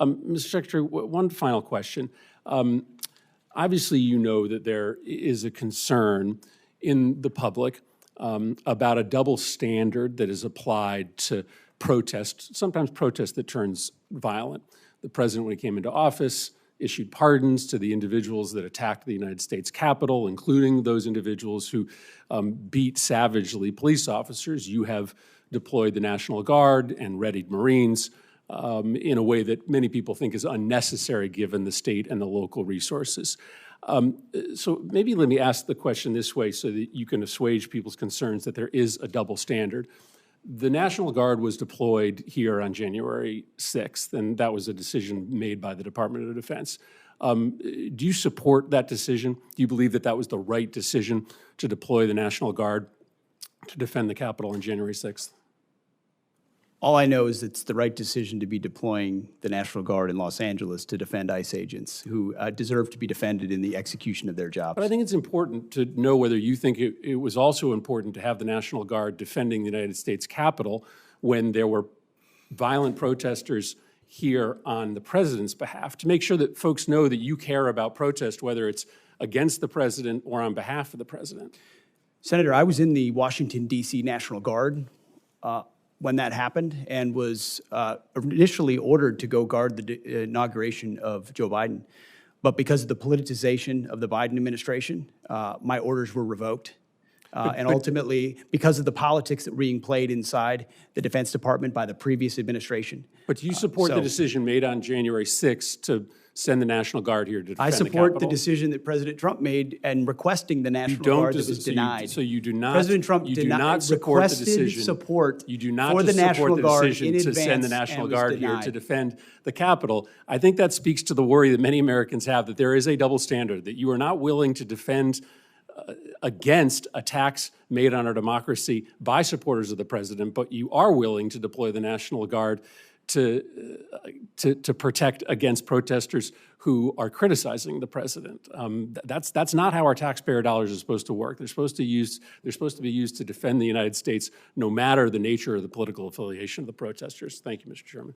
Mr. Secretary, one final question. Obviously, you know that there is a concern in the public about a double standard that is applied to protest, sometimes protest that turns violent. The president, when he came into office, issued pardons to the individuals that attacked the United States Capitol, including those individuals who beat savagely police officers. You have deployed the National Guard and readied Marines in a way that many people think is unnecessary given the state and the local resources. So maybe let me ask the question this way so that you can assuage people's concerns that there is a double standard. The National Guard was deployed here on January 6th, and that was a decision made by the Department of Defense. Do you support that decision? Do you believe that that was the right decision to deploy the National Guard to defend the Capitol on January 6th? All I know is it's the right decision to be deploying the National Guard in Los Angeles to defend ICE agents who deserve to be defended in the execution of their jobs. But I think it's important to know whether you think it was also important to have the National Guard defending the United States Capitol when there were violent protesters here on the president's behalf, to make sure that folks know that you care about protest, whether it's against the president or on behalf of the president. Senator, I was in the Washington, D.C. National Guard when that happened and was initially ordered to go guard the inauguration of Joe Biden. But because of the politicization of the Biden administration, my orders were revoked. And ultimately, because of the politics that were being played inside the Defense Department by the previous administration. But do you support the decision made on January 6th to send the National Guard here to defend I the support Capitol? the decision that President Trump made and requesting the National Guard that was denied. So you do not. President Trump you do not support the decision. Support you do not for the National Guard decision in to send the advance National and was Guard here denied. to defend the Capitol. I think that speaks to the worry that many Americans have that there is a double standard, that you are not willing to defend against attacks made on our democracy by supporters of the president, but you are willing to deploy the National Guard to protect against protesters who are criticizing the president. That's not how our taxpayer dollars are supposed to work. They're supposed to be used to defend the United States, no matter the nature of the political affiliation of the protesters. Thank you, Mr. Chairman.